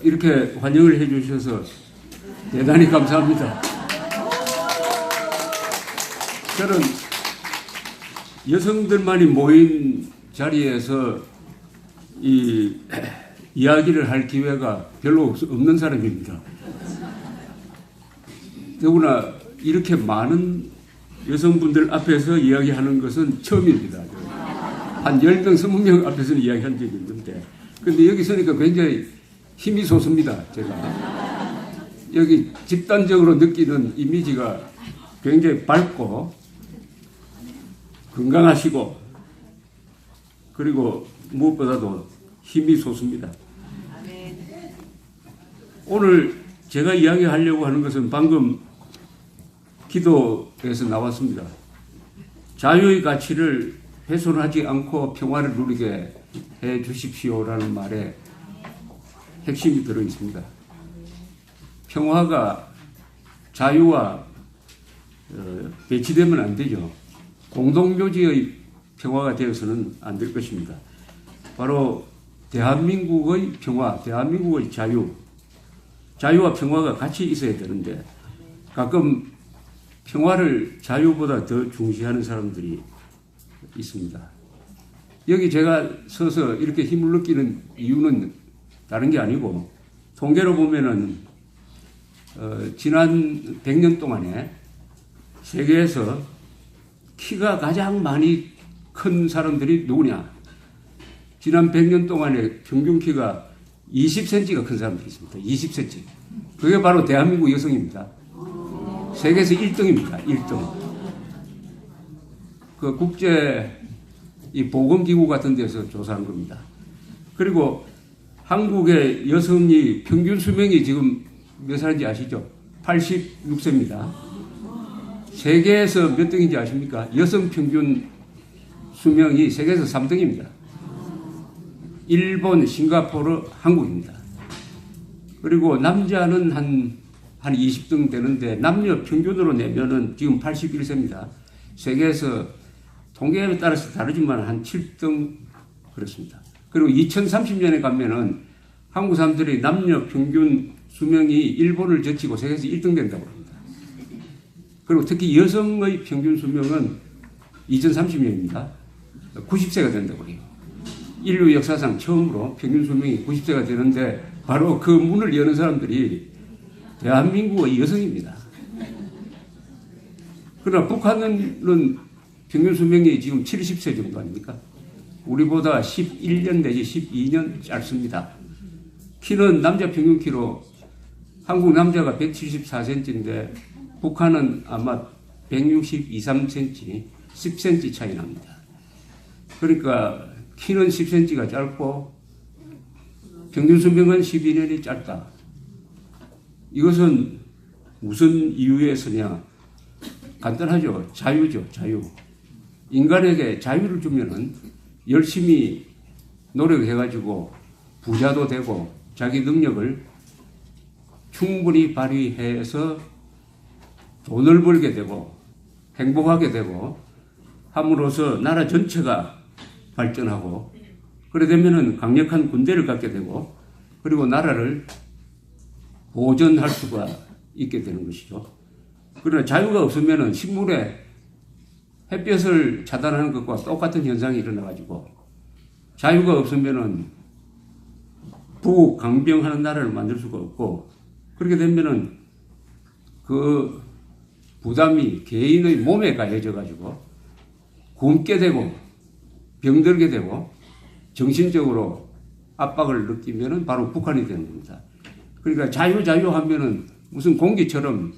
이렇게 환영을 해 주셔서 대단히 감사합니다. 저는 여성들만이 모인 자리에서 이야기를 할 기회가 별로 없는 사람입니다. 더구나 이렇게 많은 여성분들 앞에서 이야기하는 것은 처음입니다. 한 10명, 20명 앞에서는 이야기한 적이 있는데, 근데 여기 서니까 굉장히 힘이 솟습니다. 제가 여기 집단적으로 느끼는 이미지가 굉장히 밝고 건강하시고, 그리고 무엇보다도 힘이 솟습니다. 오늘 제가 이야기하려고 하는 것은 방금 기도에서 나왔습니다. 자유의 가치를 훼손하지 않고 평화를 누리게 해 주십시오라는 말에 핵심이 들어 있습니다. 평화가 자유와 배치되면 안 되죠. 공동묘지의 평화가 되어서는 안 될 것입니다. 바로 대한민국의 평화, 대한민국의 자유와 평화가 같이 있어야 되는데, 가끔 평화를 자유보다 더 중시하는 사람들이 있습니다. 여기 제가 서서 이렇게 힘을 느끼는 이유는 다른 게 아니고, 통계로 보면은 지난 100년 동안에 세계에서 키가 가장 많이 큰 사람들이 누구냐? 지난 100년 동안에 평균 키가 20cm가 큰 사람들이 있습니다. 20cm. 그게 바로 대한민국 여성입니다. 세계에서 1등입니다. 1등. 그 국제 이 보건기구 같은 데서 조사한 겁니다. 그리고 한국의 여성이 평균 수명이 지금 몇 살인지 아시죠? 86세입니다. 세계에서 몇 등인지 아십니까? 여성 평균 수명이 세계에서 3등입니다. 일본, 싱가포르, 한국입니다. 그리고 남자는 한 20등 되는데, 남녀 평균으로 내면은 지금 81세입니다. 세계에서 통계에 따라서 다르지만 한 7등 그렇습니다. 그리고 2030년에 가면은 한국 사람들이 남녀 평균 수명이 일본을 제치고 세계에서 1등 된다고 합니다. 그리고 특히 여성의 평균 수명은 2030년입니다. 90세가 된다고 해요. 인류 역사상 처음으로 평균 수명이 90세가 되는데, 바로 그 문을 여는 사람들이 대한민국의 여성입니다. 그러나 북한은 평균 수명이 지금 70세 정도 아닙니까? 우리보다 11년 내지 12년 짧습니다. 키는 남자 평균 키로 한국 남자가 174cm인데 북한은 아마 162, 3cm, 10cm 차이 납니다. 그러니까 키는 10cm가 짧고 평균 수명은 12년이 짧다. 이것은 무슨 이유에서냐? 간단하죠. 자유죠. 자유. 인간에게 자유를 주면은 열심히 노력해가지고 부자도 되고 자기 능력을 충분히 발휘해서 돈을 벌게 되고 행복하게 되고 함으로써 나라 전체가 발전하고, 그래 되면은 강력한 군대를 갖게 되고, 그리고 나라를 보존할 수가 있게 되는 것이죠. 그러나 자유가 없으면은 식물에 햇볕을 차단하는 것과 똑같은 현상이 일어나가지고, 자유가 없으면은 부강병하는 나라를 만들 수가 없고, 그렇게 되면은 그 부담이 개인의 몸에 가해져가지고 굶게 되고 병들게 되고 정신적으로 압박을 느끼면은 바로 북한이 되는 겁니다. 그러니까 자유 하면은 무슨 공기처럼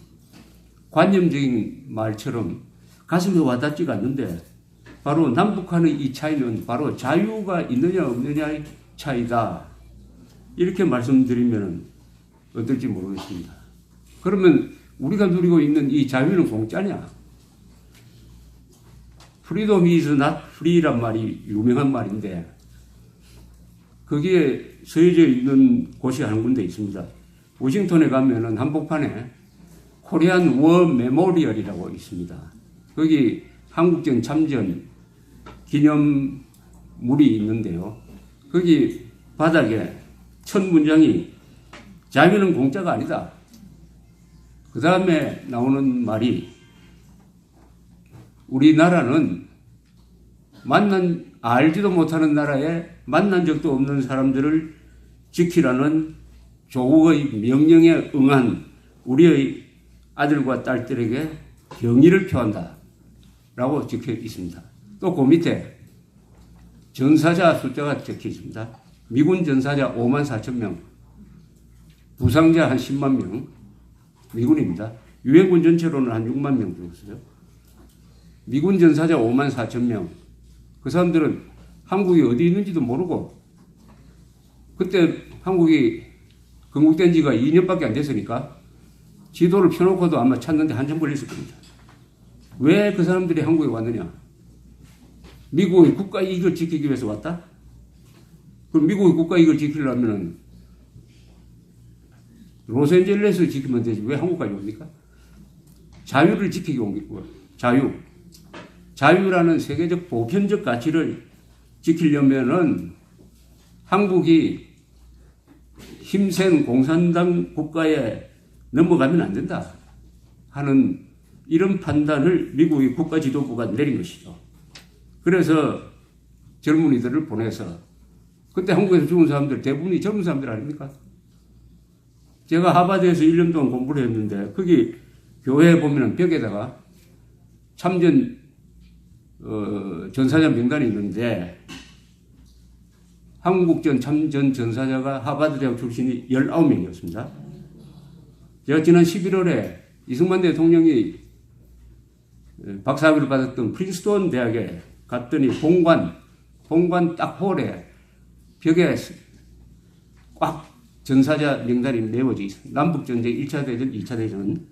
관념적인 말처럼 가슴에 와닿지가 않는데, 바로 남북한의 이 차이는 바로 자유가 있느냐 없느냐의 차이다. 이렇게 말씀드리면 어떨지 모르겠습니다. 그러면 우리가 누리고 있는 이 자유는 공짜냐? Freedom is not free란 말이 유명한 말인데, 거기에 서해져 있는 곳이 한 군데 있습니다. 워싱턴에 가면은 한복판에 코리안 워 메모리얼이라고 있습니다. 거기 한국전 참전 기념물이 있는데요. 거기 바닥에 첫 문장이 자유는 공짜가 아니다. 그 다음에 나오는 말이 우리나라는 알지도 못하는 나라에 만난 적도 없는 사람들을 지키라는 조국의 명령에 응한 우리의 아들과 딸들에게 경의를 표한다 라고 적혀 있습니다. 또 그 밑에 전사자 숫자가 적혀 있습니다. 미군 전사자 5만 4천 명, 부상자 한 10만 명, 미군입니다. 유엔군 전체로는 한 6만 명 죽었어요. 미군 전사자 5만 4천 명. 그 사람들은 한국이 어디 있는지도 모르고 그때 한국이 건국된 지가 2년밖에 안 됐으니까 지도를 펴놓고도 아마 찾는데 한참 걸렸을 겁니다. 왜 그 사람들이 한국에 왔느냐? 미국의 국가 이익을 지키기 위해서 왔다? 그럼 미국의 국가 이익을 지키려면 로스앤젤레스 지키면 되지 왜 한국까지 옵니까? 자유를 지키기 온 거예요. 자유라는 세계적 보편적 가치를 지키려면은 한국이 힘센 공산당 국가에 넘어가면 안 된다 하는 이런 판단을 미국의 국가 지도부가 내린 것이죠. 그래서 젊은이들을 보내서 그때 한국에서 죽은 사람들 대부분이 젊은 사람들 아닙니까? 제가 하버드에서 1년 동안 공부를 했는데 거기 교회에 보면 벽에다가 참전 전사자 명단이 있는데 한국전 참전 전사자가 하버드 대학 출신이 19명이었습니다. 제가 지난 11월에 이승만 대통령이 박사학위를 받았던 프린스턴 대학에 갔더니 본관 딱 홀에 벽에 꽉 전사자 명단이 메워져 있어요. 남북전쟁 1차 대전, 2차 대전,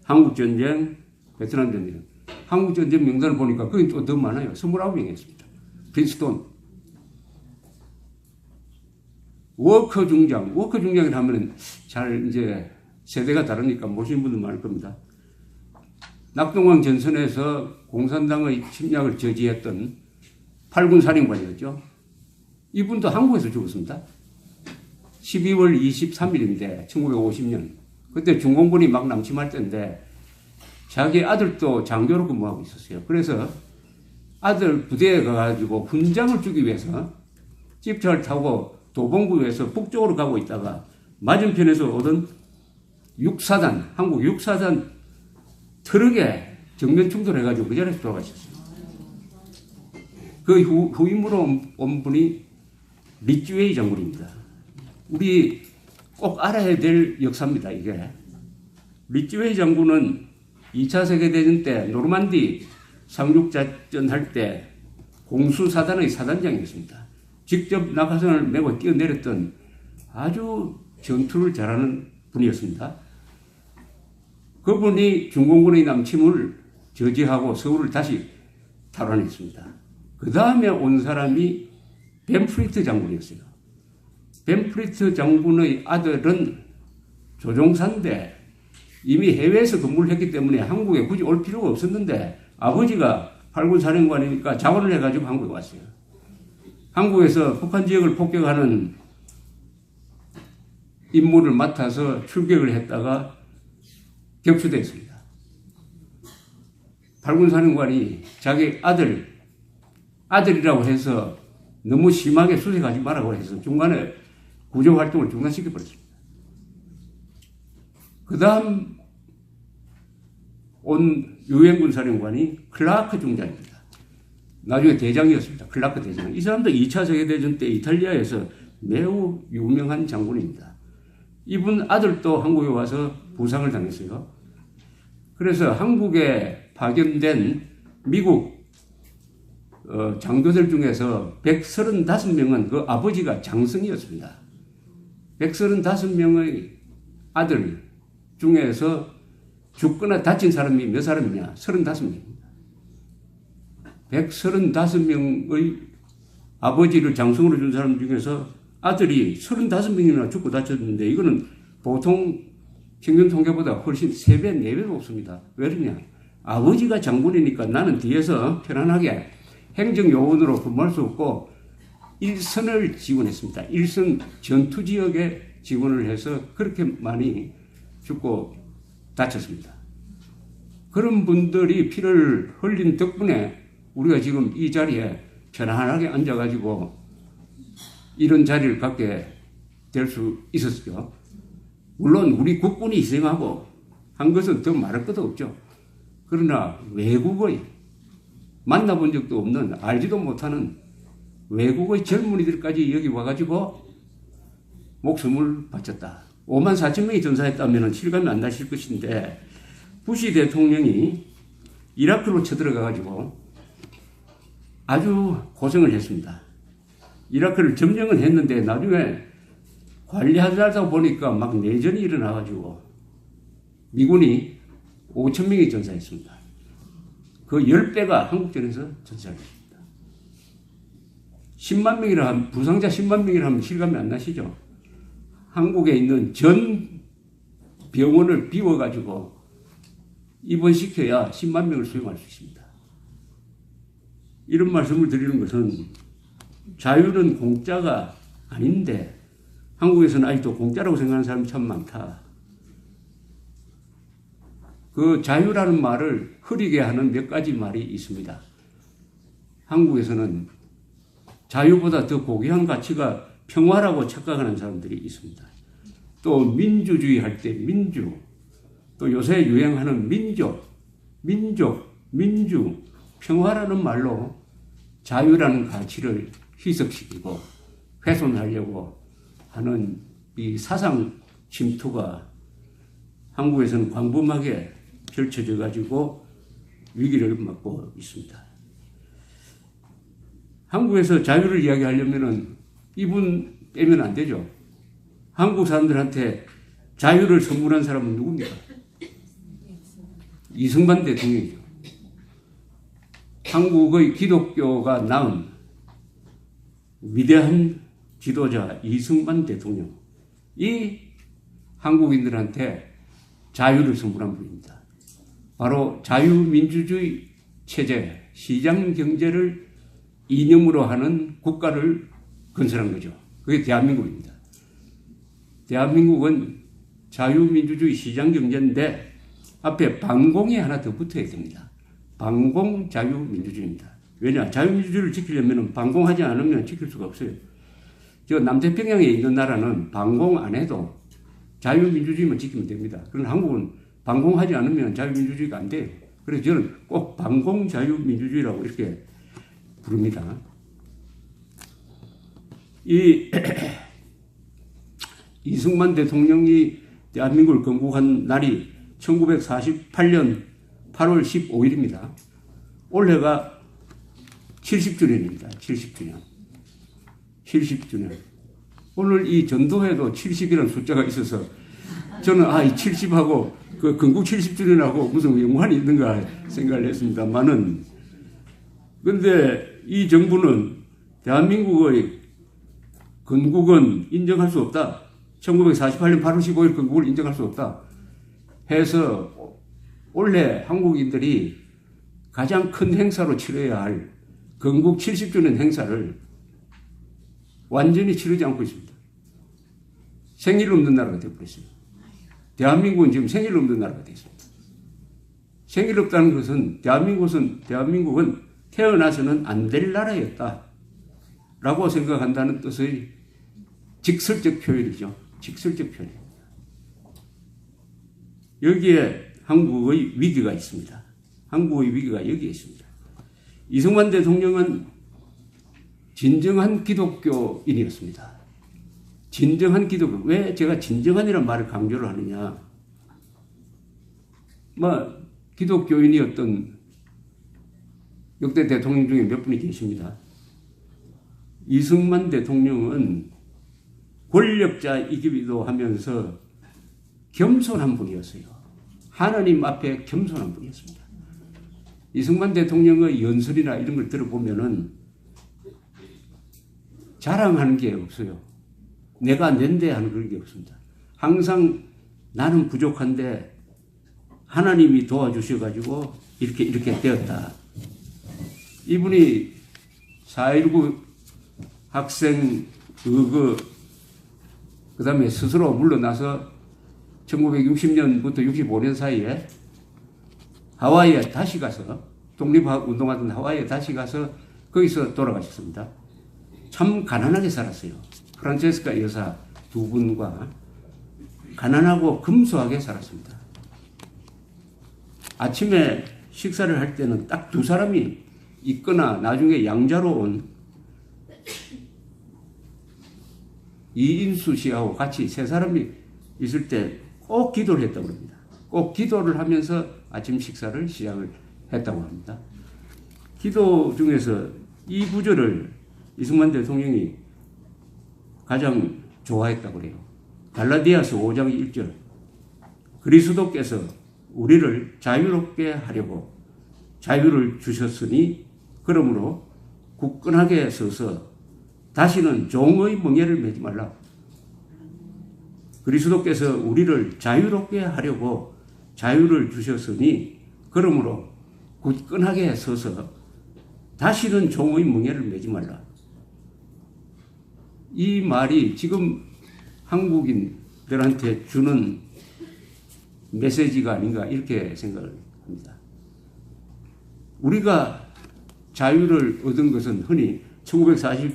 한국전쟁, 베트남 전쟁. 한국전쟁 명단을 보니까 거기 또 더 많아요. 29명이었습니다. 프린스턴. 워커 중장이라 하면 잘 이제 세대가 다르니까 모르시는 분들 많을 겁니다. 낙동강 전선에서 공산당의 침략을 저지했던 8군 사령관이었죠. 이분도 한국에서 죽었습니다. 12월 23일인데 1950년 그때 중공군이 막 남침할 때인데 자기 아들도 장교로 근무하고 있었어요. 그래서 아들 부대에 가가지고 훈장을 주기 위해서 집차를 타고 도봉구에서 북쪽으로 가고 있다가 맞은편에서 오던 한국 6사단 트럭에 정면 충돌해가지고 그 자리에서 돌아가셨어요. 그 후임으로 온 분이 리찌웨이 장군입니다. 우리 꼭 알아야 될 역사입니다, 이게. 리찌웨이 장군은 2차 세계대전 때 노르만디 상륙작전 할 때 공수사단의 사단장이었습니다. 직접 낙하산을 메고 뛰어내렸던 아주 전투를 잘하는 분이었습니다. 그분이 중공군의 남침을 저지하고 서울을 다시 탈환했습니다. 그 다음에 온 사람이 벤프리트 장군이었어요. 벤프리트 장군의 아들은 조종사인데 이미 해외에서 근무를 했기 때문에 한국에 굳이 올 필요가 없었는데 아버지가 8군 사령관이니까 자원을 해가지고 한국에 왔어요. 한국에서 북한 지역을 폭격하는 임무를 맡아서 출격을 했다가 격추됐습니다. 8군 사령관이 자기 아들이라고 해서 너무 심하게 수색하지 말라고 해서 중간에 구조 활동을 중단시켜버렸습니다. 그 다음 온 유엔군 사령관이 클라크 중장입니다. 나중에 대장이었습니다. 클라크 대장. 이 사람도 2차 세계대전 때 이탈리아에서 매우 유명한 장군입니다. 이분 아들도 한국에 와서 부상을 당했어요. 그래서 한국에 파견된 미국 장교들 중에서 135명은 그 아버지가 장성이었습니다. 135명의 아들 중에서 죽거나 다친 사람이 몇 사람이냐? 35명입니다. 135명의 아버지를 장성으로 준 사람 중에서 아들이 35명이나 죽고 다쳤는데 이거는 보통 평균 통계보다 훨씬 3배, 4배도 없습니다. 왜 그러냐? 아버지가 장군이니까 나는 뒤에서 편안하게 행정요원으로 근무할 수 없고 일선을 지원했습니다. 일선 전투지역에 지원을 해서 그렇게 많이 죽고 다쳤습니다. 그런 분들이 피를 흘린 덕분에 우리가 지금 이 자리에 편안하게 앉아가지고 이런 자리를 갖게 될 수 있었죠. 물론 우리 국군이 희생하고 한 것은 더 말할 것도 없죠. 그러나 외국의 만나본 적도 없는 알지도 못하는 외국의 젊은이들까지 여기 와가지고 목숨을 바쳤다. 5만 4천 명이 전사했다면 실감이 안 나실 것인데 부시 대통령이 이라크로 쳐들어가가지고 아주 고생을 했습니다. 이라크를 점령은 했는데 나중에 관리하다 보니까 막 내전이 일어나가지고 미군이 5천 명이 전사했습니다. 그 10배가 한국전에서 전사했습니다. 10만 명이라 하면, 부상자 10만 명이라 하면 실감이 안 나시죠? 한국에 있는 전 병원을 비워가지고 입원시켜야 10만 명을 수용할 수 있습니다. 이런 말씀을 드리는 것은 자유는 공짜가 아닌데 한국에서는 아직도 공짜라고 생각하는 사람이 참 많다. 그 자유라는 말을 흐리게 하는 몇 가지 말이 있습니다. 한국에서는 자유보다 더 고귀한 가치가 평화라고 착각하는 사람들이 있습니다. 또 민주주의 할 때 민주, 또 요새 유행하는 민족, 민주, 평화라는 말로 자유라는 가치를 희석시키고 훼손하려고 하는 이 사상 침투가 한국에서는 광범하게 펼쳐져 가지고 위기를 맞고 있습니다. 한국에서 자유를 이야기하려면은 이분 빼면 안 되죠. 한국 사람들한테 자유를 선물한 사람은 누굽니까? 이승만 대통령이죠. 한국의 기독교가 낳은 위대한 지도자 이승만 대통령. 이 한국인들한테 자유를 선물한 분입니다. 바로 자유민주주의 체제, 시장 경제를 이념으로 하는 국가를 건설한 거죠. 그게 대한민국입니다. 대한민국은 자유민주주의 시장 경제인데 앞에 방공이 하나 더 붙어야 됩니다. 방공 자유민주주의입니다. 왜냐? 자유민주주의를 지키려면 방공하지 않으면 지킬 수가 없어요. 저 남태평양에 있는 나라는 방공 안 해도 자유민주주의만 지키면 됩니다. 그런데 한국은 방공하지 않으면 자유민주주의가 안 돼요. 그래서 저는 꼭 방공 자유민주주의라고 이렇게 부릅니다. 이 이승만 대통령이 대한민국을 건국한 날이 1948년 8월 15일입니다. 올해가 70주년입니다. 70주년. 오늘 이 전도회도 70이라는 숫자가 있어서 저는 이 70하고 그 건국 70주년하고 무슨 연관이 있는가 생각을 했습니다만은 근데 이 정부는 대한민국의 건국은 인정할 수 없다. 1948년 8월 15일 건국을 인정할 수 없다. 해서 올해 한국인들이 가장 큰 행사로 치러야 할 건국 70주년 행사를 완전히 치르지 않고 있습니다. 생일 없는 나라가 되어버렸어요. 대한민국은 지금 생일 없는 나라가 되었습니다. 생일 없다는 것은 대한민국은 태어나서는 안 될 나라였다. 라고 생각한다는 뜻의 직설적 표현이죠. 직설적 표현입니다. 여기에 한국의 위기가 있습니다. 한국의 위기가 여기에 있습니다. 이승만 대통령은 진정한 기독교인이었습니다. 진정한 기독교. 왜 제가 진정한이라는 말을 강조를 하느냐. 기독교인이었던 역대 대통령 중에 몇 분이 계십니다. 이승만 대통령은 권력자이기도 하면서 겸손한 분이었어요. 하나님 앞에 겸손한 분이었습니다. 이승만 대통령의 연설이나 이런 걸 들어보면은 자랑하는 게 없어요. 내가 낸데 하는 그런 게 없습니다. 항상 나는 부족한데 하나님이 도와주셔가지고 이렇게 되었다. 이분이 4.19 학생 의거 그 다음에 스스로 물러나서 1960년부터 65년 사이에 하와이에 다시 가서 독립운동하던 하와이에 다시 가서 거기서 돌아가셨습니다. 참 가난하게 살았어요. 프란체스카 여사 두 분과 가난하고 금소하게 살았습니다. 아침에 식사를 할 때는 딱 두 사람이 있거나 나중에 양자로 온 이인수 씨하고 같이 세 사람이 있을 때 꼭 기도를 했다고 합니다. 꼭 기도를 하면서 아침 식사를 시작을 했다고 합니다. 기도 중에서 이 구절을 이승만 대통령이 가장 좋아했다고 그래요. 갈라디아서 5장 1절. 그리스도께서 우리를 자유롭게 하려고 자유를 주셨으니 그러므로 굳건하게 서서 다시는 종의 멍에를 매지 말라. 그리스도께서 우리를 자유롭게 하려고 자유를 주셨으니 그러므로 굳건하게 서서 다시는 종의 멍에를 매지 말라. 이 말이 지금 한국인들한테 주는 메시지가 아닌가 이렇게 생각을 합니다. 우리가 자유를 얻은 것은 흔히 1945년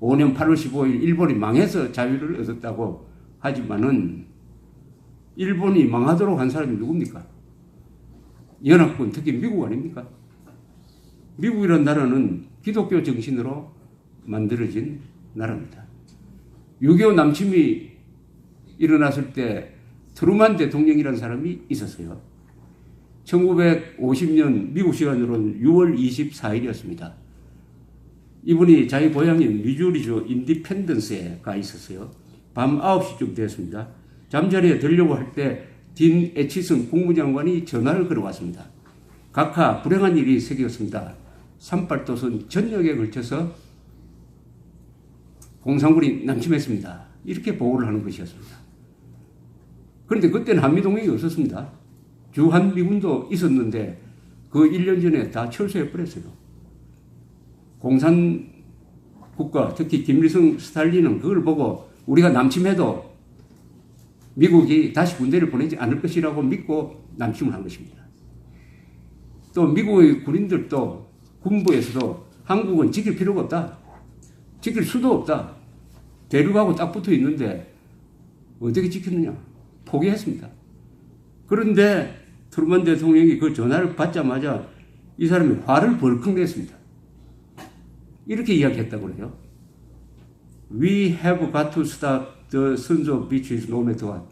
8월 15일 일본이 망해서 자유를 얻었다고 하지만은 일본이 망하도록 한 사람이 누굽니까? 연합군, 특히 미국 아닙니까? 미국이라는 나라는 기독교 정신으로 만들어진 나라입니다. 6.25 남침이 일어났을 때 트루만 대통령이라는 사람이 있었어요. 1950년 미국 시간으로는 6월 24일이었습니다. 이분이 자기 고향인 미주리주 인디펜던스에 가 있었어요. 밤 9시쯤 되었습니다. 잠자리에 들려고 할 때 딘 애치슨 국무장관이 전화를 걸어왔습니다. 각하 불행한 일이 생겼습니다. 산발도선 전역에 걸쳐서 공산군이 남침했습니다. 이렇게 보고를 하는 것이었습니다. 그런데 그때는 한미동맹이 없었습니다. 주한미군도 있었는데 그 1년 전에 다 철수해버렸어요. 공산국가, 특히 김일성, 스탈린은 그걸 보고 우리가 남침해도 미국이 다시 군대를 보내지 않을 것이라고 믿고 남침을 한 것입니다. 또 미국의 군인들도 군부에서도 한국은 지킬 필요가 없다. 지킬 수도 없다. 대륙하고 딱 붙어 있는데 어떻게 지켰느냐. 포기했습니다. 그런데 트루먼 대통령이 그 전화를 받자마자 이 사람이 화를 벌컥 냈습니다. 이렇게 이야기했다고 그래요. We have got to stop the sons of bitches no matter what.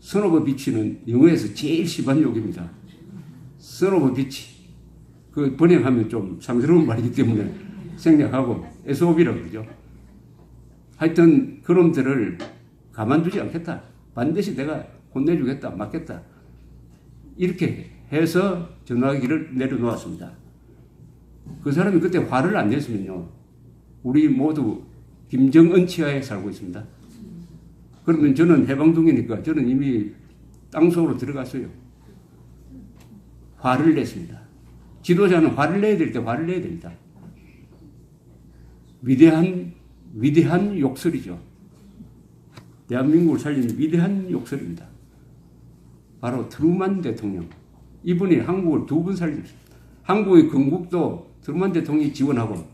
son of bitch는 영어에서 제일 심한 욕입니다. son of bitch. 그 번역하면 좀 상스러운 말이기 때문에 생략하고 SOB라고 그러죠. 하여튼 그놈들을 가만두지 않겠다. 반드시 내가 혼내주겠다. 맞겠다. 이렇게 해서 전화기를 내려놓았습니다. 그 사람이 그때 화를 안 냈으면요. 우리 모두 김정은 치하에 살고 있습니다. 그러면 저는 해방둥이니까 저는 이미 땅속으로 들어갔어요. 화를 냈습니다. 지도자는 화를 내야 될 때 화를 내야 됩니다. 위대한 욕설이죠. 대한민국을 살린 위대한 욕설입니다. 바로 트루만 대통령. 이분이 한국을 2번 살렸습니다. 한국의 건국도 트루만 대통령이 지원하고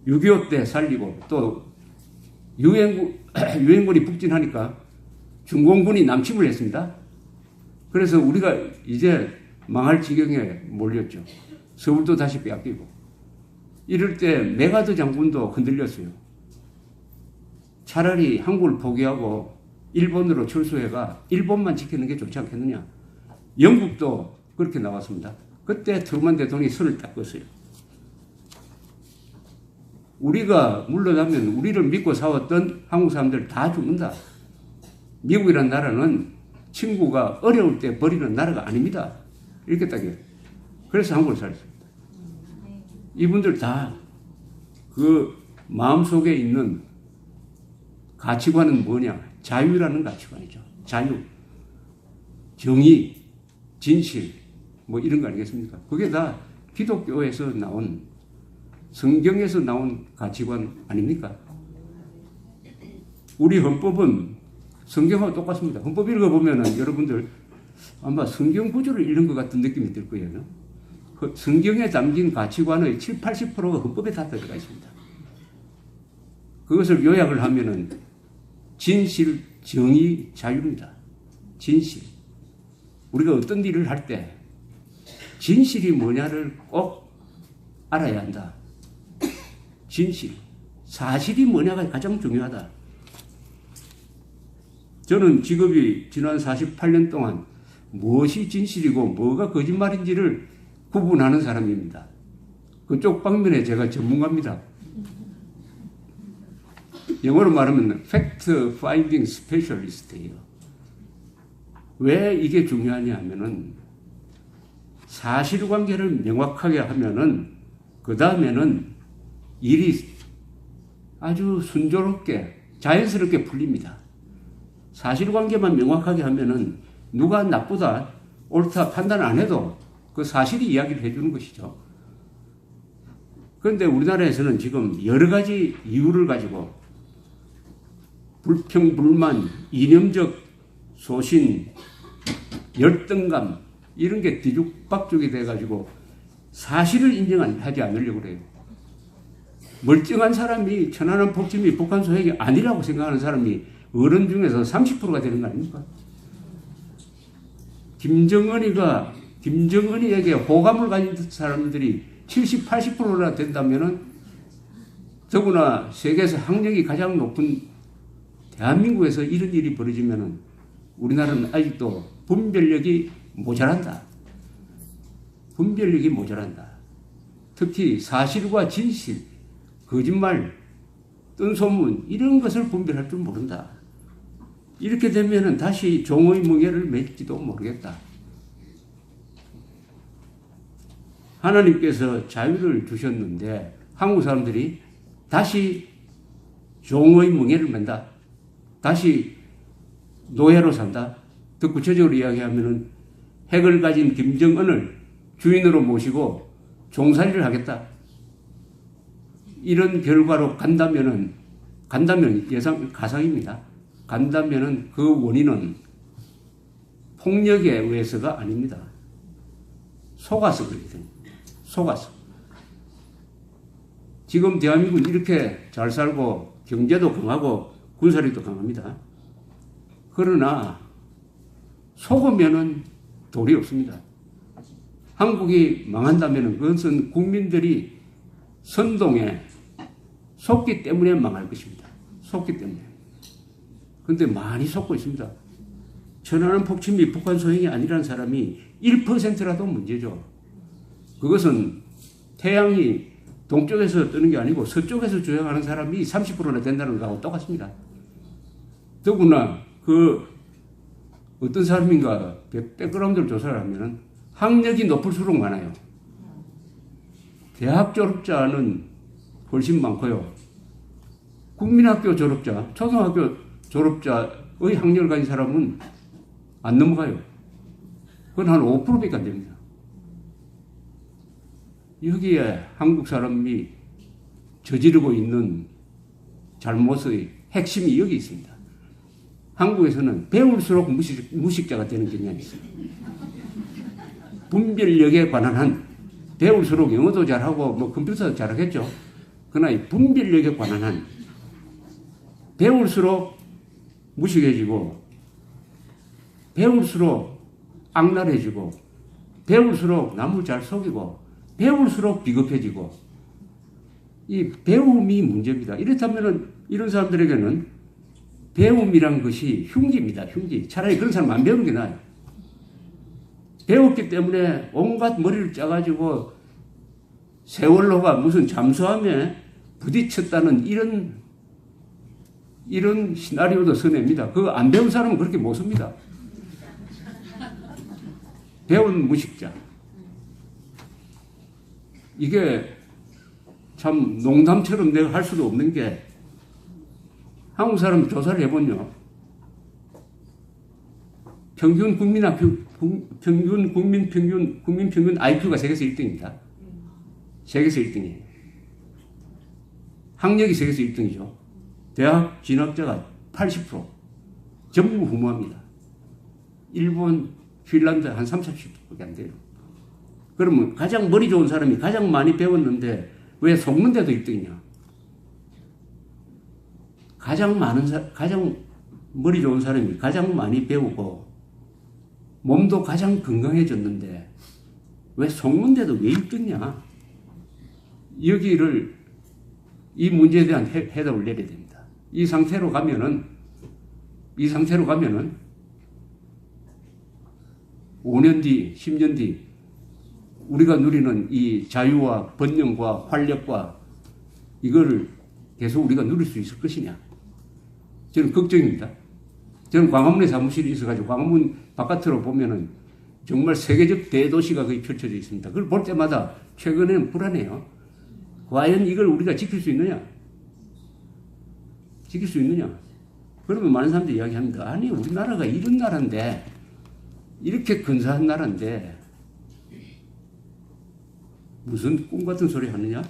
6.25 때 살리고 또 유엔군이 북진하니까 중공군이 남침을 했습니다. 그래서 우리가 이제 망할 지경에 몰렸죠. 서울도 다시 빼앗기고. 이럴 때 메가드 장군도 흔들렸어요. 차라리 한국을 포기하고 일본으로 철수해가 일본만 지키는 게 좋지 않겠느냐. 영국도 그렇게 나왔습니다. 그때 트루만 대통령이 손을 딱 껐어요. 우리가 물러나면 우리를 믿고 싸웠던 한국 사람들 다 죽는다. 미국이라는 나라는 친구가 어려울 때 버리는 나라가 아닙니다. 이렇게 딱 해요. 그래서 한국을 살았습니다. 이분들 다 그 마음속에 있는 가치관은 뭐냐? 자유라는 가치관이죠. 자유, 정의, 진실, 뭐 이런 거 아니겠습니까? 그게 다 기독교에서 나온, 성경에서 나온 가치관 아닙니까? 우리 헌법은 성경하고 똑같습니다. 헌법 읽어보면은 여러분들 아마 성경 구조를 읽는 것 같은 느낌이 들 거예요. 그 성경에 담긴 가치관의 7, 80%가 헌법에 다 들어가 있습니다. 그것을 요약을 하면은 진실, 정의, 자유입니다. 진실. 우리가 어떤 일을 할 때 진실이 뭐냐를 꼭 알아야 한다. 진실. 사실이 뭐냐가 가장 중요하다. 저는 직업이 지난 48년 동안 무엇이 진실이고 뭐가 거짓말인지를 구분하는 사람입니다. 그쪽 방면에 제가 전문가입니다. 영어로 말하면 Fact Finding Specialist예요. 왜 이게 중요하냐 하면은 사실관계를 명확하게 하면은 그 다음에는 일이 아주 순조롭게 자연스럽게 풀립니다. 사실관계만 명확하게 하면은 누가 나쁘다 옳다 판단 안 해도 그 사실이 이야기를 해주는 것이죠. 그런데 우리나라에서는 지금 여러 가지 이유를 가지고 불평, 불만, 이념적 소신, 열등감 이런 게 뒤죽박죽이 돼가지고 사실을 인정하지 않으려고 그래요. 멀쩡한 사람이 천안함 폭침이 북한 소핵이 아니라고 생각하는 사람이 어른 중에서 30%가 되는 거 아닙니까? 김정은이에게 호감을 가진 사람들이 70, 80%나 된다면은 더구나 세계에서 학력이 가장 높은 대한민국에서 이런 일이 벌어지면은 우리나라는 아직도 분별력이 모자란다. 분별력이 모자란다. 특히 사실과 진실, 거짓말, 뜬소문 이런 것을 분별할 줄 모른다. 이렇게 되면은 다시 종의 멍에를 맺지도 모르겠다. 하나님께서 자유를 주셨는데 한국 사람들이 다시 종의 멍에를 맨다. 다시 노예로 산다. 더 구체적으로 이야기하면은 핵을 가진 김정은을 주인으로 모시고 종살이를 하겠다. 이런 결과로 간다면 가상입니다. 간다면은 그 원인은 폭력에 의해서가 아닙니다. 속아서 그렇거든요. 속아서. 지금 대한민국은 이렇게 잘 살고 경제도 강하고 군사력도 강합니다. 그러나 속으면은 도리 없습니다. 한국이 망한다면은 그것은 국민들이 선동에 속기 때문에 망할 것입니다. 속기 때문에. 그런데 많이 속고 있습니다. 천안함 폭침이 북한 소행이 아니라는 사람이 1%라도 문제죠. 그것은 태양이 동쪽에서 뜨는 게 아니고 서쪽에서 조향하는 사람이 30%나 된다는 거하고 똑같습니다. 더구나 어떤 사람인가 백그라운드를 조사를 하면은 학력이 높을수록 많아요. 대학 졸업자는 훨씬 많고요. 국민학교 졸업자, 초등학교 졸업자의 학력을 가진 사람은 안 넘어가요. 그건 한 5%밖에 안 됩니다. 여기에 한국 사람이 저지르고 있는 잘못의 핵심이 여기 있습니다. 한국에서는 배울수록 무식자가 되는 경향이 있어요. 분별력에 관한 한 배울수록 영어도 잘하고 뭐 컴퓨터도 잘하겠죠. 그러나 이 분별력에 관한 한 배울수록 무식해지고 배울수록 악랄해지고 배울수록 남을 잘 속이고 배울수록 비겁해지고 이 배움이 문제입니다. 이렇다면 이런 사람들에게는 배움이란 것이 흉기입니다. 흉기. 차라리 그런 사람 안 배우는 게 나아요. 배웠기 때문에 온갖 머리를 짜가지고 세월호가 무슨 잠수함에 부딪혔다는 이런 시나리오도 써냅니다. 그거 안 배운 사람은 그렇게 못 씁니다. 배운 무식자. 이게 참 농담처럼 내가 할 수도 없는 게 한국 사람 조사를 해보면요. 국민 평균 IQ가 세계에서 1등입니다. 세계에서 1등이에요. 학력이 세계에서 1등이죠. 대학 진학자가 80% 전부 후무합니다. 일본, 핀란드 한 30, 40%밖에 안 돼요. 그러면 가장 머리 좋은 사람이 가장 많이 배웠는데 왜 속는 데도 1등이냐? 가장 머리 좋은 사람이 가장 많이 배우고 몸도 가장 건강해졌는데 왜 속는 데도 왜 1등이냐? 여기를 이 문제에 대한 해답을 내려야 됩니다. 이 상태로 가면은 5년 뒤, 10년 뒤 우리가 누리는 이 자유와 번영과 활력과 이거를 계속 우리가 누릴 수 있을 것이냐? 저는 걱정입니다. 저는 광화문에 사무실이 있어가지고 광화문 바깥으로 보면은 정말 세계적 대도시가 거의 펼쳐져 있습니다. 그걸 볼 때마다 최근에는 불안해요. 과연 이걸 우리가 지킬 수 있느냐? 지킬 수 있느냐? 그러면 많은 사람들이 이야기합니다. 아니, 우리나라가 이런 나라인데, 이렇게 근사한 나라인데, 무슨 꿈 같은 소리 하느냐?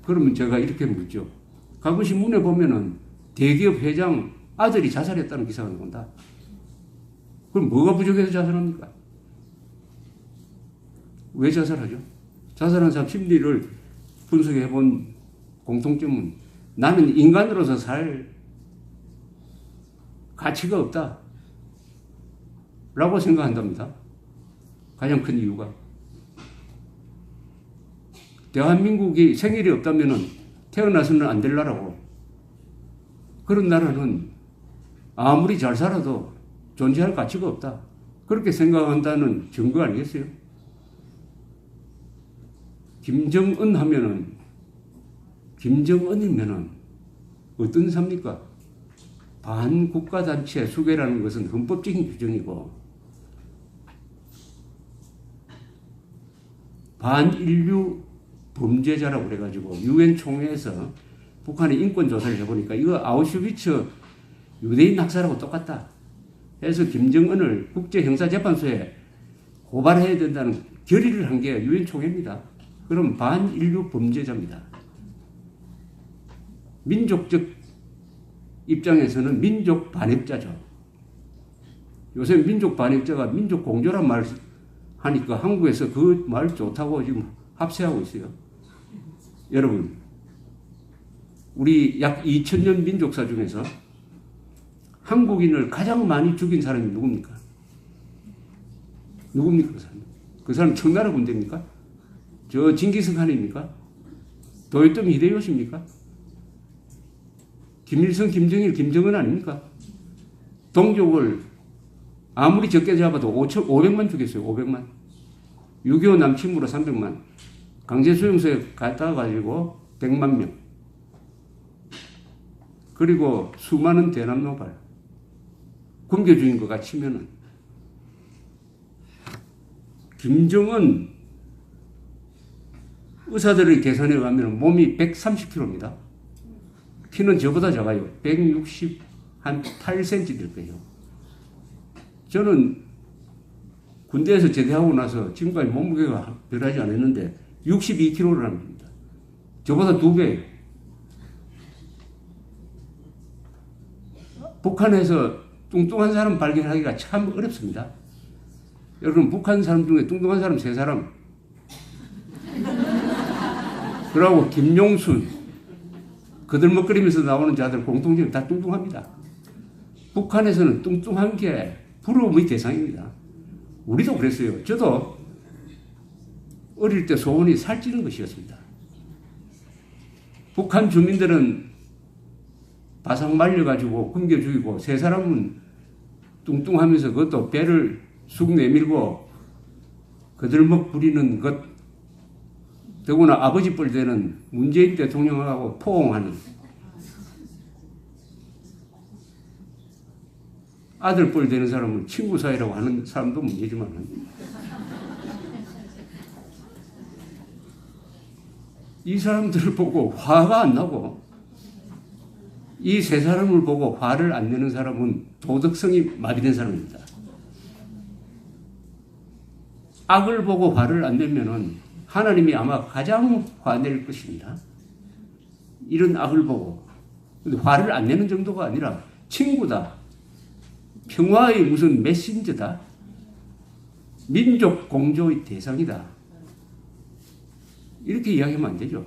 그러면 제가 이렇게 묻죠. 가구신문에 보면은 대기업 회장 아들이 자살했다는 기사가 나온다. 그럼 뭐가 부족해서 자살합니까? 왜 자살하죠? 자살한 사람 심리를 분석해 본 공통점은 나는 인간으로서 살 가치가 없다 라고 생각한답니다. 가장 큰 이유가 대한민국이 생일이 없다면 태어나서는 안 될 나라고, 그런 나라는 아무리 잘 살아도 존재할 가치가 없다, 그렇게 생각한다는 증거 아니겠어요? 김정은이면은 어떤 사입니까? 반국가단체 수괴라는 것은 헌법적인 규정이고 반인류 범죄자라고 그래가지고 유엔 총회에서 북한의 인권 조사를 해보니까 이거 아우슈비츠 유대인 학살하고 똑같다 해서 김정은을 국제형사재판소에 고발해야 된다는 결의를 한 게 유엔 총회입니다. 그럼 반인류 범죄자입니다. 민족적 입장에서는 민족 반역자죠. 요새 민족 반역자가 민족 공조란 말 하니까 한국에서 그 말 좋다고 지금 합세하고 있어요. 여러분, 우리 약 2000년 민족사 중에서 한국인을 가장 많이 죽인 사람이 누굽니까? 누굽니까? 그 사람? 그 사람 청나라 군대입니까? 저 징기스칸입니까? 도요토미 히데요시입니까? 김일성, 김정일, 김정은 아닙니까? 동족을 아무리 적게 잡아도 500만 죽였어요. 500만. 6.25 남침으로 300만. 강제수용소에 갔다 가지고 100만 명. 그리고 수많은 대남노발. 굶겨주인 것 같으면은 김정은 의사들의 계산에 가면 몸이 130kg입니다. 키는 저보다 작아요. 168cm 될 거예요. 저는 군대에서 제대하고 나서 지금까지 몸무게가 변하지 않았는데 62kg라는 겁니다. 저보다 2배예요. 북한에서 뚱뚱한 사람 발견하기가 참 어렵습니다. 여러분, 북한 사람 중에 뚱뚱한 사람 3사람. 그러고 김용순, 거들먹거리면서 나오는 자들 공통점이 다 뚱뚱합니다. 북한에서는 뚱뚱한 게 부러움의 대상입니다. 우리도 그랬어요. 저도 어릴 때 소원이 살찌는 것이었습니다. 북한 주민들은 바삭 말려가지고 굶겨 죽이고 3사람은 뚱뚱하면서 그것도 배를 쑥 내밀고 거들먹 부리는 것, 더구나 아버지 뻘 되는 문재인 대통령하고 포옹하는, 아들 뻘 되는 사람은 친구 사이라고 하는 사람도 문제지만 이 사람들을 보고 화가 안 나고 이 3사람을 보고 화를 안 내는 사람은 도덕성이 마비된 사람입니다. 악을 보고 화를 안 내면은 하나님이 아마 가장 화낼 것입니다. 이런 악을 보고. 근데 화를 안 내는 정도가 아니라 친구다. 평화의 무슨 메신저다. 민족 공조의 대상이다. 이렇게 이야기하면 안 되죠.